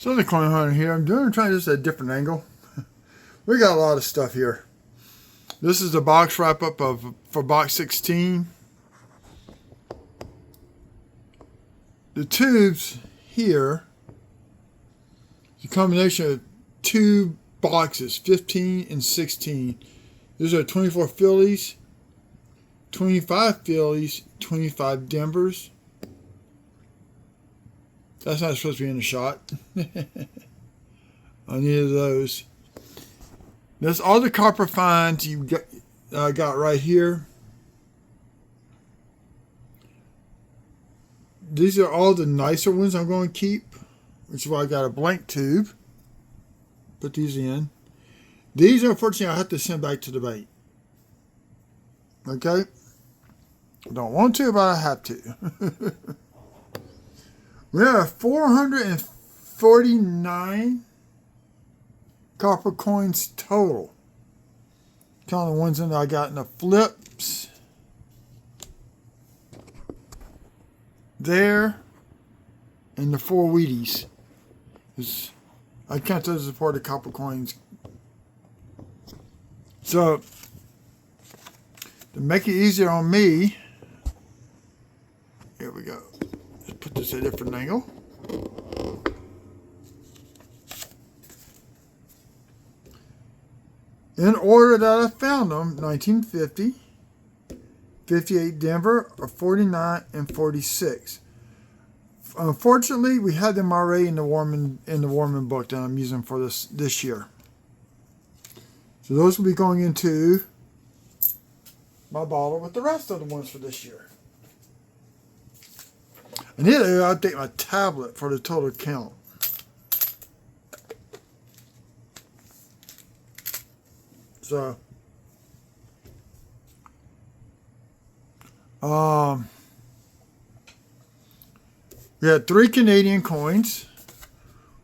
So the coin hunter here. I'm trying this at a different angle. We got a lot of stuff here. This is the box wrap up for box 16. The tubes here, the combination of two boxes, 15 and 16. These are 24 fillies, 25 fillies, 25 Denvers. That's not supposed to be in the shot. On either of those. That's all the copper finds you got right here. These are all the nicer ones I'm going to keep, which is why I got a blank tube. Put these in. These, unfortunately, I have to send back to the bait. Okay? I don't want to, but I have to. We have 449 copper coins total. Counting the ones that I got in the flips. There. And the 4 Wheaties. I count those as part of the copper coins. So, to make it easier on me, here we go. Let's put this at a different angle. In order that I found them, 1950, 58 Denver, or 49 and 46. Unfortunately, we had them already in the Warman book that I'm using for this year. So those will be going into my bottle with the rest of the ones for this year. I need to update my tablet for the total count. So, we had 3 Canadian coins.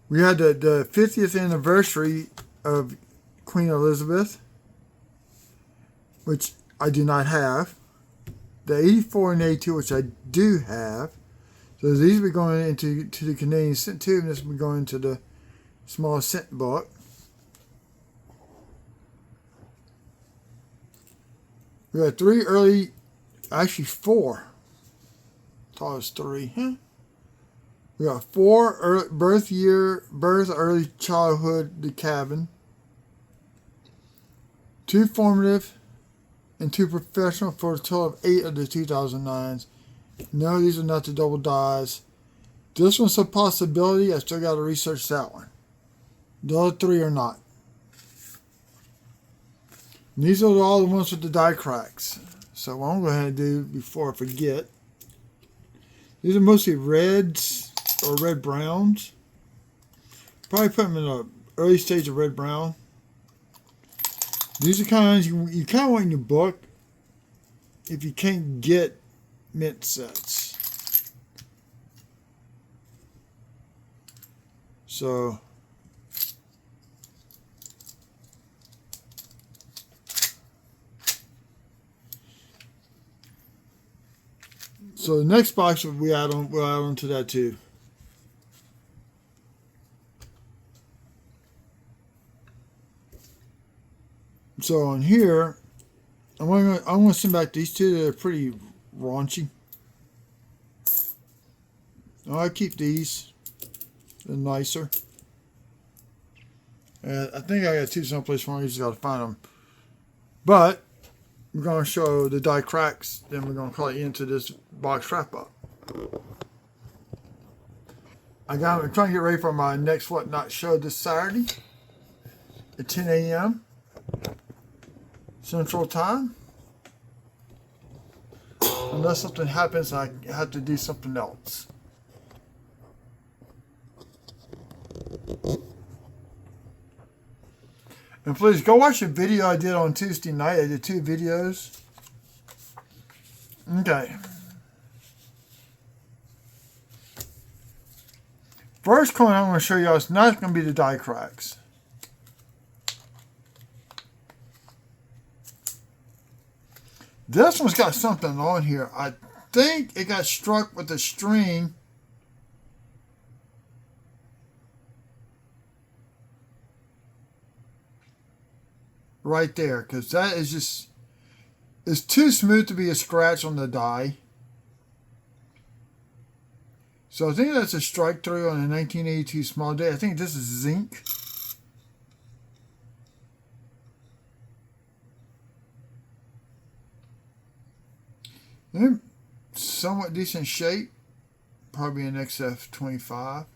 We had the 50th anniversary of Queen Elizabeth, which I do not have. The 84 and 82, which I do have. So these will be going into the Canadian cent tube, and this will be going into the small cent book. We had 3 early, actually 4. I thought it was 3. Huh? We got 4 birth, early childhood, the cabin. 2 formative and 2 professional for a total of 8 of the 2009s. No, these are not the double dies. This one's a possibility. I still got to research that one. The other 3 are not. And these are all the ones with the die cracks. So what I'm going to go ahead and do before I forget. These are mostly reds or red browns. Probably put them in the early stage of red brown. These are kinds you kind of want in your book if you can't get mint sets. So the next box we'll add on to that too. So on here, I'm going to send back these 2 that are pretty raunchy. I keep these. They're nicer. And I think I got 2 someplace where I just got to find them. But we're going to show the die cracks. Then we're going to call it into this box wrap up. I'm trying to get ready for my next What Not show this Saturday at 10 a.m. Central Time. Unless something happens, I have to do something else. And please go watch the video I did on Tuesday night. I did 2 videos. Okay. First coin I'm going to show you is not going to be the die cracks. This one's got something on here. I think it got struck with a string right there, because that is just, it's too smooth to be a scratch on the die. So I think that's a strike through on a 1982 small date. I think this is zinc. Somewhat decent shape, probably an XF25.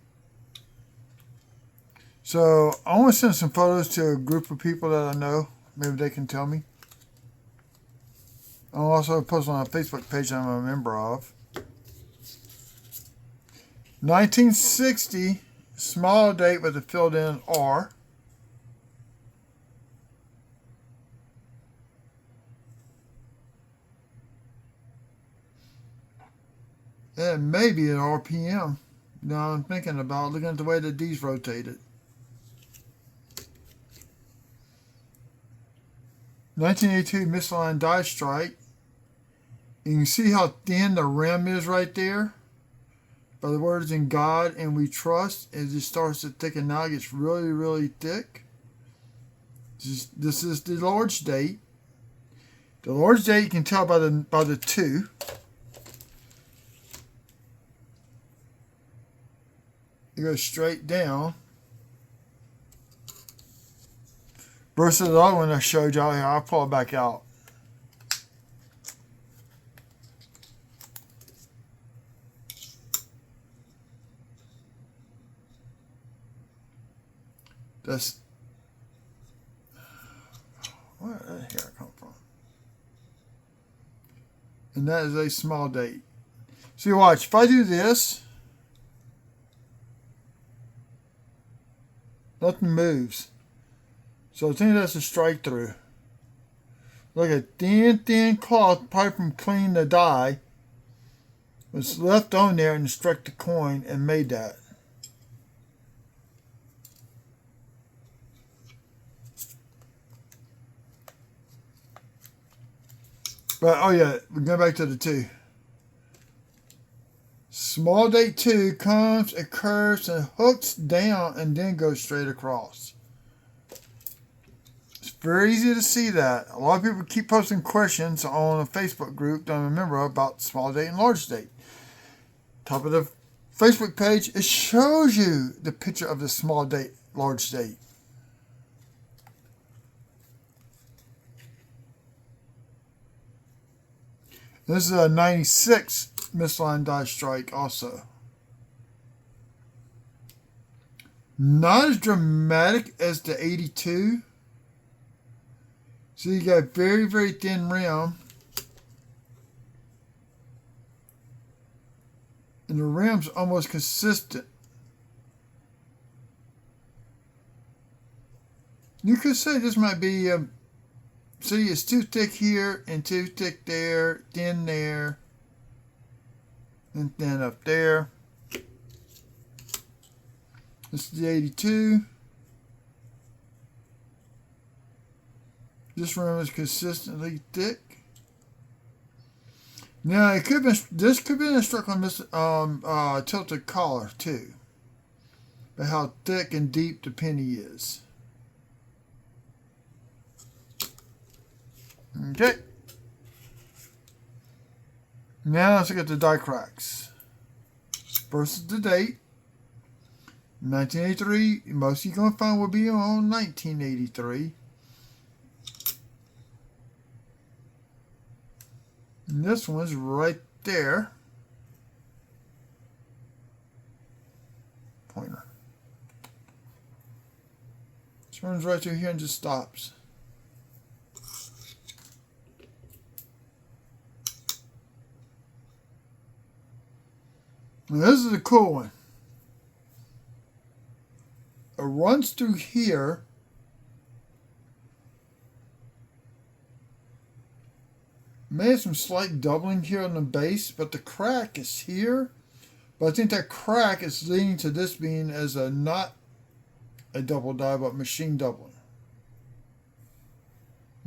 So I want to send some photos to a group of people that I know. Maybe they can tell me. I'll also post on a Facebook page I'm a member of. 1960, small date with a filled in R. And maybe an RPM. Now I'm thinking about looking at the way the D's rotated. 1982 misaligned die strike. You can see how thin the rim is right there. By the words "in God and we trust," it just starts to thicken out. It gets really, really thick. This is the Lord's date. The Lord's date you can tell by the 2. It goes straight down. Versus the other one I showed y'all here. I'll pull it back out. That's, where did that hair come from? And that is a small date. So you watch, if I do this, nothing moves. So I think that's a strike through. Like a thin cloth, probably from cleaning the die, was left on there and struck the coin and made that. But, oh yeah, we're going back to the 2. Small date 2 comes, it curves, and hooks down, and then goes straight across. It's very easy to see that. A lot of people keep posting questions on a Facebook group that I'm a member of about small date and large date. Top of the Facebook page, it shows you the picture of the small date, large date. This is a 96 misaligned die strike also. Not as dramatic as the 82. So you got very, very thin rim. And the rim's almost consistent. You could say this might be, see, it's too thick here and too thick there, thin there, and thin up there. This is the 82. This rim is consistently thick. Now it could be, this could be a struck on this tilted collar too, but how thick and deep the penny is. Okay. Now let's look at the die cracks versus the date. 1983. Most you're gonna find will be on 1983. And this one's right there. Pointer. This runs right through here and just stops. Now this is a cool one. It runs through here. May have some slight doubling here on the base, but the crack is here. But I think that crack is leading to this being as a not a double die, but machine doubling.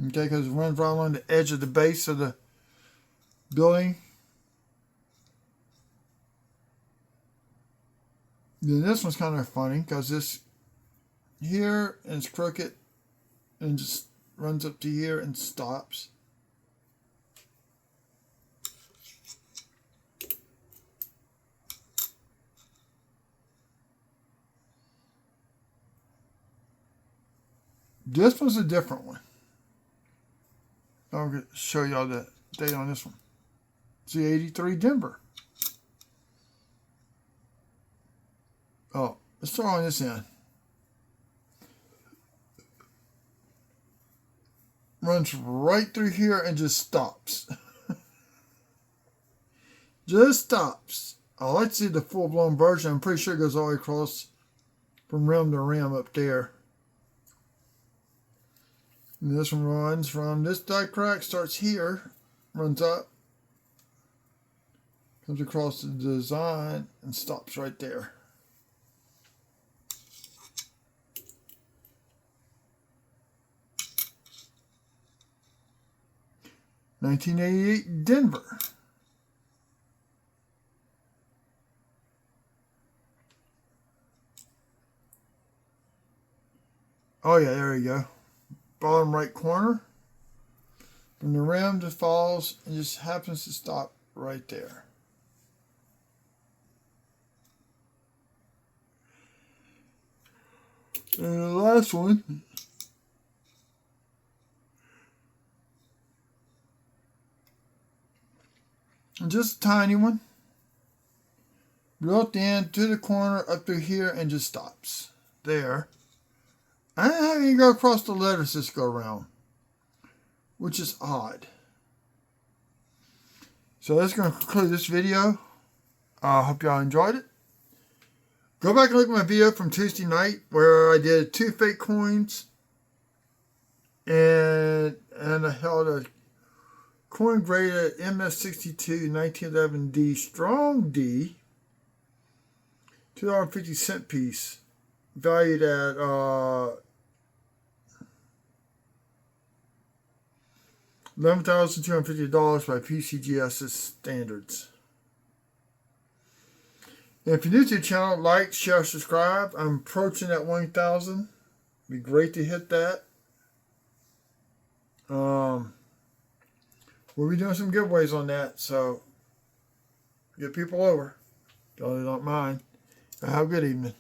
Okay, because it runs right along the edge of the base of the building. Then this one's kind of funny because this here and it's crooked and just runs up to here and stops. This one's a different one. I'll show y'all the date on this one. It's the 83 Denver. Oh, let's start on this end. Runs right through here and just stops. Just stops. I like to see the full-blown version. I'm pretty sure it goes all the way across from rim to rim up there. And this one runs from this die crack, starts here, runs up, comes across the design, and stops right there. $1988 Denver. Oh yeah, there you go. Bottom right corner. From the rim to falls and just happens to stop right there. And the last one. Just a tiny one. Built in to the corner up through here and just stops. There. I didn't have any go across the letters this go around, which is odd. So that's going to conclude this video. I hope y'all enjoyed it. Go back and look at my video from Tuesday night where I did 2 fake coins and I held a coin graded MS62 1911D strong D $2.50 piece valued at $11,250 by PCGS standards. And if you're new to the channel, like, share, subscribe. I'm approaching that 1,000. Be great to hit that. We'll be doing some giveaways on that, so get people over. Y'all don't mind. Have a good evening.